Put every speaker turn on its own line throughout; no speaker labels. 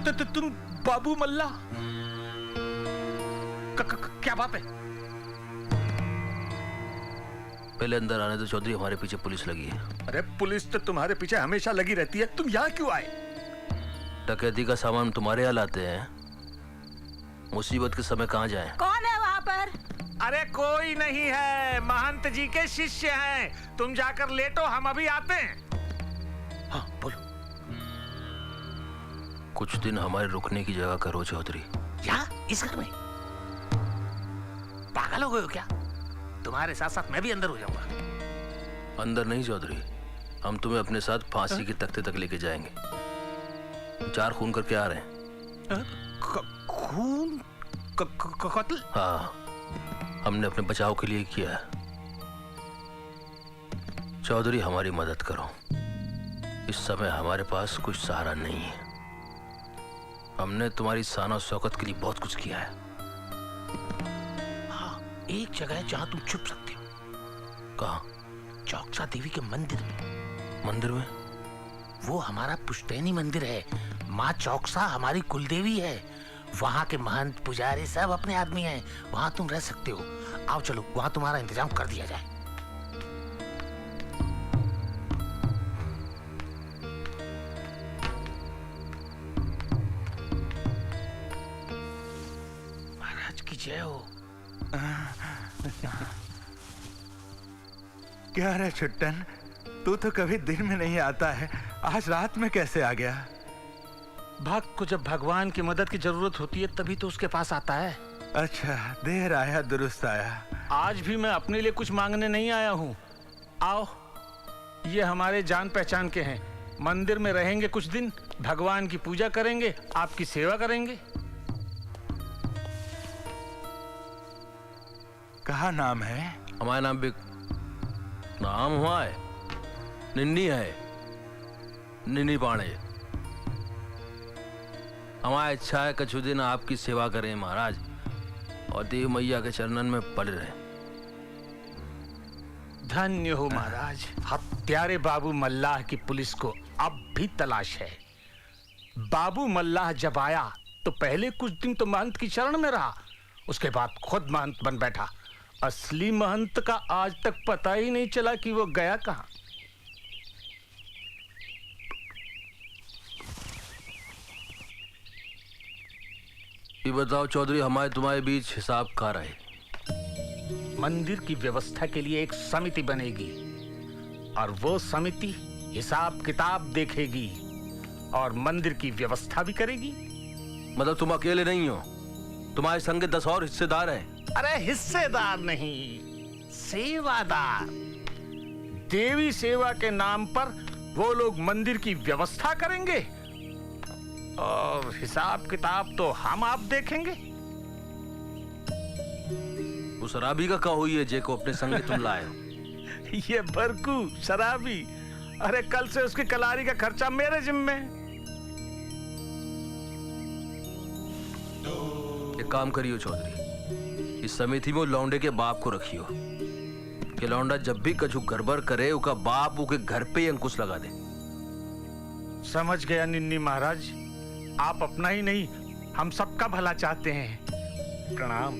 तुम बाबू मल्ला? क्या बात है?
पहले अंदर आने दो चौधरी, हमारे पीछे पुलिस लगी है।
अरे पुलिस तो तुम्हारे पीछे हमेशा लगी रहती है, तुम यहाँ क्यों आए?
डकैती का सामान तुम्हारे यहाँ लाते हैं, मुसीबत के समय कहाँ जाएं?
कौन है वहाँ पर?
अरे कोई नहीं है, महंत जी के शिष्य हैं। तुम जाकर लेटो, हम अभी आते हैं। हाँ बोलो।
कुछ दिन हमारे रुकने की जगह करो चौधरी।
यहाँ इस घर में? पागल हो गए हो क्या? तुम्हारे साथ साथ मैं भी अंदर हो जाऊंगा।
अंदर नहीं चौधरी, हम तुम्हें अपने साथ फांसी के तख्ते तक लेके जाएंगे। 4 खून करके आ रहे हैं।
खून? कत्ल?
हाँ, हमने अपने बचाव के लिए किया है। चौधरी हमारी मदद करो, इस समय हमारे पास कुछ सहारा नहीं है। हमने तुम्हारी शान और शौकत के लिए बहुत कुछ किया है।
हाँ, एक जगह है जहां तुम छुप सकते हो।
कहाँ?
चौकसा देवी के मंदिर में।
मंदिर में?
वो हमारा पुश्तैनी मंदिर है। माँ चौकसा हमारी कुलदेवी है। वहाँ के महंत पुजारी सब अपने आदमी हैं। वहाँ तुम रह सकते हो। आओ चलो, वहाँ तुम्हारा इंतजाम कर दिया जाए। महाराज की जय हो।
क्या रे छुट्टन, तू तो कभी दिन में नहीं आता है, आज रात में कैसे आ गया?
भक्त को जब भगवान की मदद की जरूरत होती है तभी तो उसके पास आता है।
अच्छा, देर आया दुरुस्त आया।
आज भी मैं अपने लिए कुछ मांगने नहीं आया हूँ। आओ, ये हमारे जान पहचान के हैं। मंदिर में रहेंगे कुछ दिन, भगवान की पूजा करेंगे, आपकी सेवा करेंगे।
कहाँ नाम है?
हमारा नाम भी नाम हुआ है, निन्नी है, निन्नी पाणे। हमारी इच्छा है कछु दिन आपकी सेवा करें महाराज, और देव मैया के चरणन में पड़े रहे।
धन्य हो महाराज। हत्यारे बाबू मल्लाह की पुलिस को अब भी तलाश है। बाबू मल्लाह जब आया तो पहले कुछ दिन तो महंत की शरण में रहा, उसके बाद खुद महंत बन बैठा। असली महंत का आज तक पता ही नहीं चला कि वो गया कहाँ।
ये बताओ चौधरी, हमारे तुम्हारे बीच हिसाब कहाँ रहे?
मंदिर की व्यवस्था के लिए एक समिति बनेगी और वो समिति हिसाब किताब देखेगी और मंदिर की व्यवस्था भी करेगी।
मतलब तुम अकेले नहीं हो, तुम्हारे संग 10 और हिस्सेदार हैं।
अरे हिस्सेदार नहीं, सेवादार। देवी सेवा के नाम पर वो लोग मंदिर की व्यवस्था करेंगे और हिसाब किताब तो हम आप देखेंगे।
उस शराबी का क्या हुई है जे को अपने संग तुम लाए हो?
ये बरकू शराबी, अरे कल से उसकी कलारी का खर्चा मेरे जिम्मे।
एक काम करियो चौधरी, इस समिति में लौंडे के बाप को रखियो कि लौंडा जब भी कछु गड़बड़ करे उसका बाप उनके घर पे ही अंकुश लगा दे।
समझ गया निन्नी महाराज, आप अपना ही नहीं हम सबका भला चाहते हैं। प्रणाम।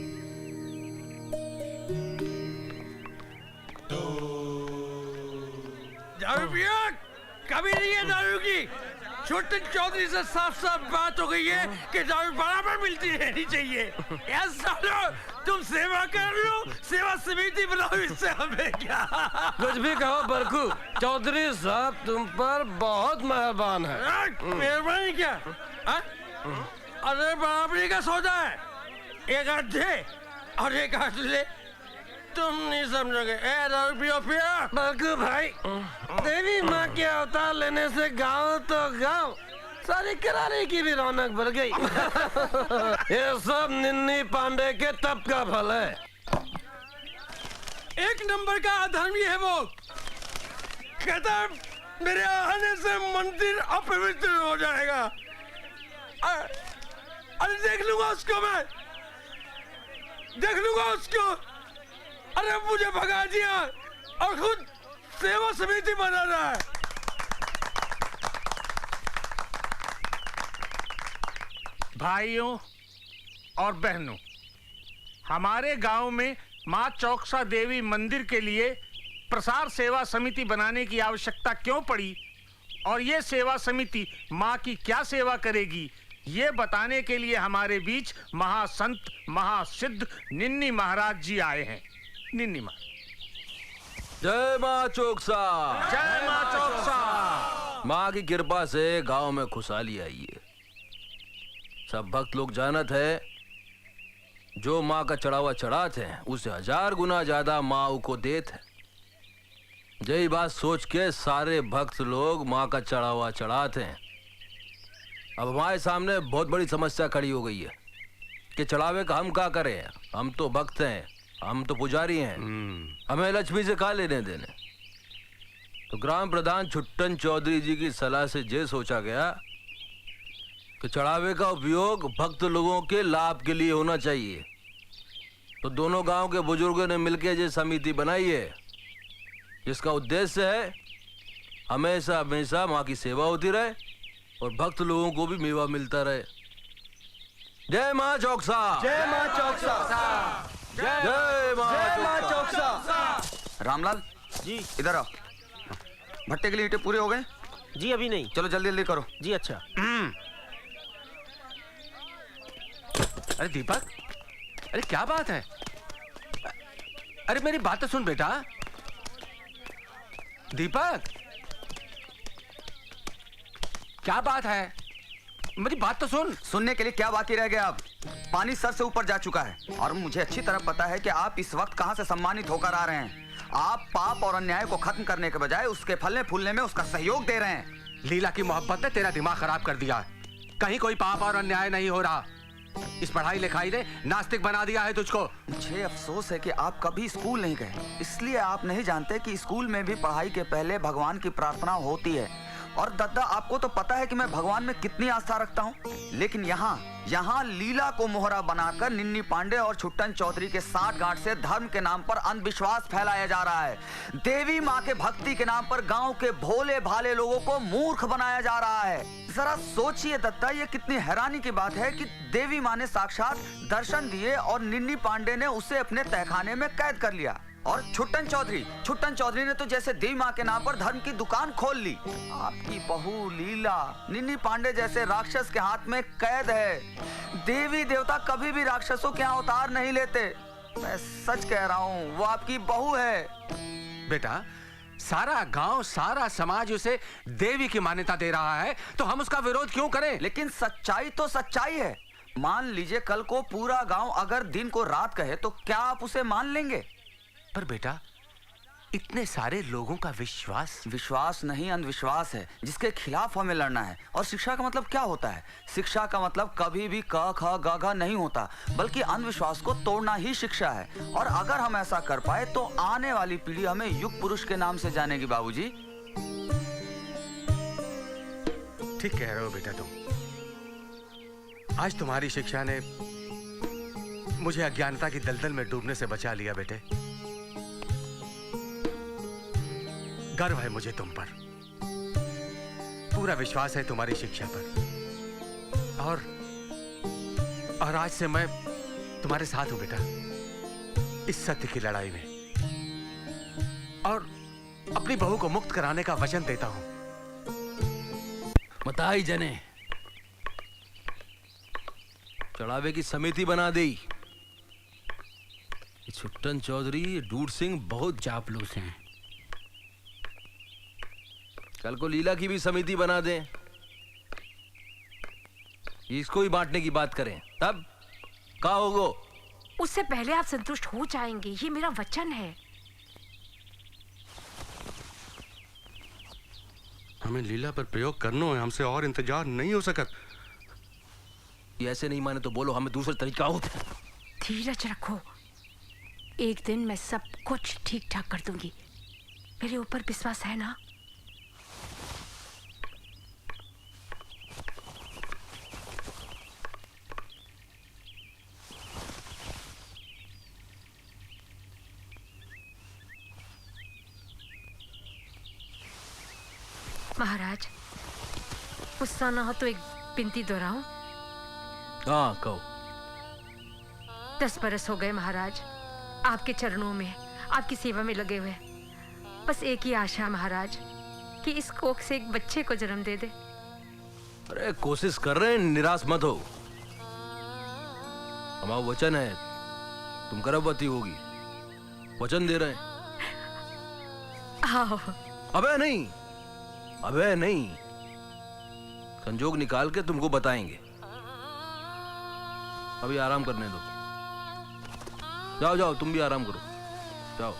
दारू पिया कभी नहीं है दारू की। छोटे चौधरी से साफ साफ बात हो गई है कि दारू बराबर मिलती रहनी चाहिए। सालो तुम सेवा कर लो, सेवा समिति बनाओ, इससे हमें क्या।
कुछ भी कहो बरकू, चौधरी साहब तुम पर बहुत मेहरबान है।
मेहरबानी क्या? अरे बराबरी का सौदा है, एक हाथ दे और एक हाथ ले। तुम नहीं समझोगे। ए दारू पियो पिया।
बरकू भाई, देवी माँ के अवतार लेने से गांव तो गांव, सारी किराने की भी रौनक बढ़ गई। ये सब निन्नी पांडे के तप का फल है।
एक नंबर का अधर्मी है वो। कहता मेरे आने से मंदिर अपवित्र हो जाएगा। अरे देख लूंगा उसको, मैं देख लूंगा उसको। अरे मुझे भगा दिया और खुद सेवा समिति बना रहा है।
भाइयों और बहनों, हमारे गांव में मां चौकसा देवी मंदिर के लिए प्रसार सेवा समिति बनाने की आवश्यकता क्यों पड़ी और ये सेवा समिति मां की क्या सेवा करेगी, ये बताने के लिए हमारे बीच महासंत महासिद्ध निन्नी महाराज जी आए हैं। निन्नी महाराज।
जय माँ चौकसा।
जय मां चौकसा।
माँ की कृपा से गांव में खुशहाली आई है। सब भक्त लोग जानत है जो माँ का चढ़ावा चढ़ाते हैं उसे 1000 गुना ज्यादा माँ को देते हैं। यही बात सोच के सारे भक्त लोग माँ का चढ़ावा चढ़ाते हैं। अब हमारे सामने बहुत बड़ी समस्या खड़ी हो गई है कि चढ़ावे का हम क्या करें। हम तो भक्त हैं, हम तो पुजारी हैं, हमें लक्ष्मी से क्या लेने देने। तो ग्राम प्रधान छुट्टन चौधरी जी की सलाह से ये सोचा गया कि चढ़ावे का उपयोग भक्त लोगों के लाभ के लिए होना चाहिए। तो दोनों गांव के बुजुर्गों ने मिलकर ये समिति बनाई है जिसका उद्देश्य है हमेशा हमेशा माँ की सेवा होती रहे और भक्त लोगों को भी मेवा मिलता रहे। जय माँ चौकसा।
जय माँ चौकसा।
जय माँ
चौकसा।
रामलाल
जी
इधर आओ। भट्टे के लिए ईंटें पूरे हो गए?
जी अभी नहीं।
चलो जल्दी जल्दी करो।
जी अच्छा।
अरे दीपक, अरे क्या बात है? अरे मेरी बात तो सुन बेटा। दीपक, क्या बात है? मेरी बात तो सुन।
सुनने के लिए क्या बाकी रह गया अब? पानी सर से ऊपर जा चुका है और मुझे अच्छी तरह पता है कि आप इस वक्त कहां से सम्मानित होकर आ रहे हैं। आप पाप और अन्याय को खत्म करने के बजाय उसके फलने फूलने में उसका सहयोग दे रहे हैं।
लीला की मोहब्बत ने तेरा दिमाग खराब कर दिया। कहीं कोई पाप और अन्याय नहीं हो रहा। इस पढ़ाई लिखाई ने नास्तिक बना दिया है तुझको।
मुझे अफसोस है कि आप कभी स्कूल नहीं गए, इसलिए आप नहीं जानते कि स्कूल में भी पढ़ाई के पहले भगवान की प्रार्थना होती है। और दद्दा, आपको तो पता है कि मैं भगवान में कितनी आस्था रखता हूँ, लेकिन यहाँ लीला को मोहरा बनाकर निन्नी पांडे और छुट्टन चौधरी के 60 गांठ से धर्म के नाम पर अंधविश्वास फैलाया जा रहा है। देवी माँ के भक्ति के नाम पर गांव के भोले भाले लोगों को मूर्ख बनाया जा रहा है। जरा सोचिए दत्ता, ये कितनी हैरानी की बात है कि देवी माँ ने साक्षात दर्शन दिए और निन्नी पांडे ने उसे अपने तहखाने में कैद कर लिया। और छुट्टन चौधरी ने तो जैसे देवी माँ के नाम पर धर्म की दुकान खोल ली। आपकी बहू लीला निन्नी पांडे जैसे राक्षस के हाथ में कैद है। देवी देवता कभी भी राक्षसों के यहाँ अवतार नहीं लेते। मैं सच कह रहा हूँ, वो आपकी बहू है।
बेटा, सारा गांव सारा समाज उसे देवी की मान्यता दे रहा है, तो हम उसका विरोध क्यों करें?
लेकिन सच्चाई तो सच्चाई है। मान लीजिए कल को पूरा गांव अगर दिन को रात कहे तो क्या आप उसे मान लेंगे?
पर बेटा, इतने सारे लोगों का
विश्वास नहीं, अंधविश्वास है जिसके खिलाफ हमें लड़ना है। और शिक्षा का मतलब क्या होता है? शिक्षा का मतलब कभी भी क ख ग घ नहीं होता, बल्कि अंधविश्वास को तोड़ना ही शिक्षा है। और अगर हम ऐसा कर पाए तो आने वाली पीढ़ी हमें युग पुरुष के नाम से जानेगी। बाबूजी,
ठीक कह रहे हो बेटा तुम। आज तुम्हारी शिक्षा ने मुझे अज्ञानता की दलदल में डूबने से बचा लिया बेटे। गर्व है मुझे तुम पर, पूरा विश्वास है तुम्हारी शिक्षा पर। और आज से मैं तुम्हारे साथ हूं बेटा, इस सत्य की लड़ाई में। और अपनी बहू को मुक्त कराने का वचन देता हूं।
बताई जने चढ़ावे की समिति बना दी। छुट्टन चौधरी डूड सिंह बहुत चापलूस हैं। कल को लीला की भी समिति बना दें, इसको ही बांटने की बात करें, तब क्या होगा?
उससे पहले आप संतुष्ट हो जाएंगे, ये मेरा वचन है।
हमें लीला पर प्रयोग करना है, हमसे और इंतजार नहीं हो सकता।
ये ऐसे नहीं माने तो बोलो, हमें दूसरा तरीका होता है।
धीरज रखो, एक दिन मैं सब कुछ ठीक ठाक कर दूंगी। मेरे ऊपर विश्वास है ना? महाराज, गुस्सा ना हो तो एक विनती दोहराऊं?
हाँ कहो।
10 बरस हो गए महाराज, आपके चरणों में, आपकी सेवा में लगे हुए। बस एक ही आशा महाराज कि इस कोख से एक बच्चे को जन्म दे दे।
अरे कोशिश कर रहे हैं, निराश मत हो। हमारा वचन है तुम गर्भवती होगी, वचन दे रहे हैं।
आओ।
अबे नहीं, अबे नहीं, संजोग निकाल के तुमको बताएंगे। अभी आराम करने दो। जाओ जाओ, तुम भी आराम करो, जाओ।